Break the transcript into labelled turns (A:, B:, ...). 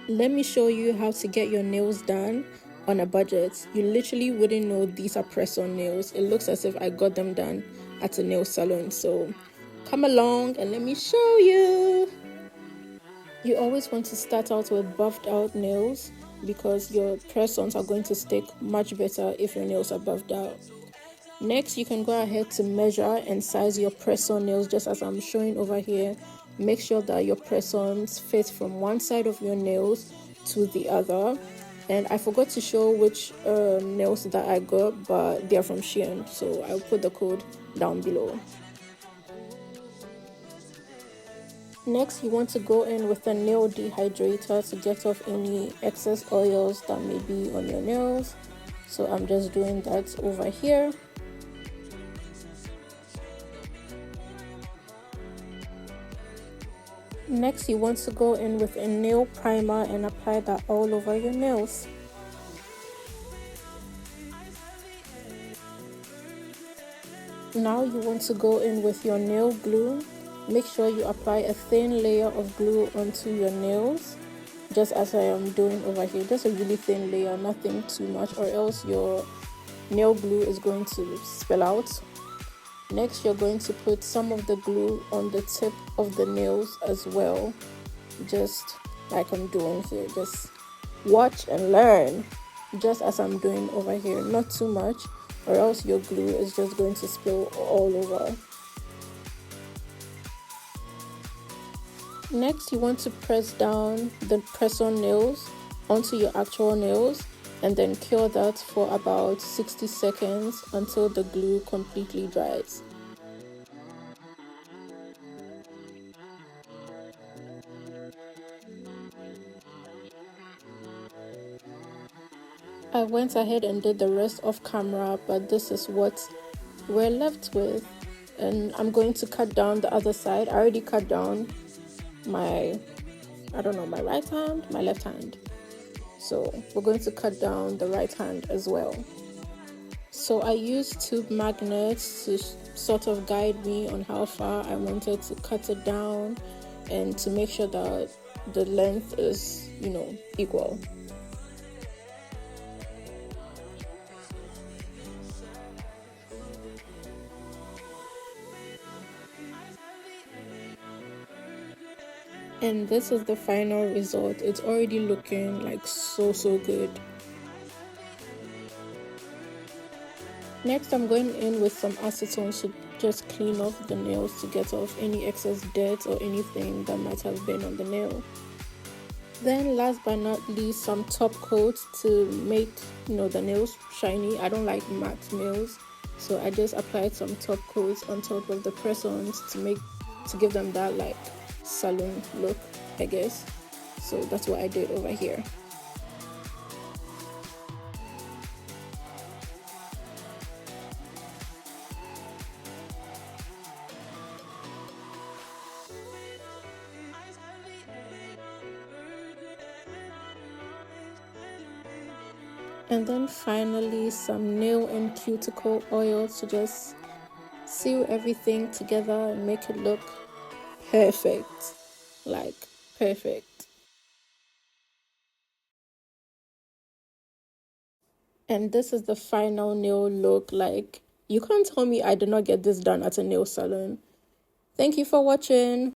A: Let me show you how to get your nails done on a budget. You literally wouldn't know these are press-on nails. It looks as if I got them done at a nail salon. So come along and let me show you. You always want to start out with buffed out nails because your press-ons are going to stick much better if your nails are buffed out. Next, you can go ahead to measure and size your press-on nails just as I'm showing over here. Make sure that your press-ons fit from one side of your nails to the other. And I forgot to show which nails that I got, but they're from Shein, so I'll put the code down below. Next, you want to go in with a nail dehydrator to get off any excess oils that may be on your nails. So I'm just doing that over here. Next, you want to go in with a nail primer and apply that all over your nails. Now you want to go in with your nail glue. Make sure you apply a thin layer of glue onto your nails, just as I am doing over here. Just a really thin layer, nothing too much, or else your nail glue is going to spill out. Next, you're going to put some of the glue on the tip of the nails as well, just like I'm doing here. Just watch and learn, just as I'm doing over here. Not too much, or else your glue is just going to spill all over. Next, you want to press down the press-on nails onto your actual nails and then cure that for about 60 seconds until the glue completely dries. I went ahead and did the rest off camera, but this is what we're left with. And I'm going to cut down the other side. I already cut down my right hand, my left hand. So we're going to cut down the right hand as well. So I used tube magnets to sort of guide me on how far I wanted to cut it down and to make sure that the length is, equal. And this is the final result. It's already looking like so good. Next, I'm going in with some acetone to just clean off the nails to get off any excess dirt or anything that might have been on the nail. Then last but not least, some top coats to make the nails shiny. I don't like matte nails, so I just applied some top coats on top of the press-ons to give them that like salon look, I guess. So that's what I did over here. And then finally some nail and cuticle oil to just seal everything together and make it look perfect, like perfect. And this is the final nail look. Like, you can't tell me I did not get this done at a nail salon. Thank you for watching.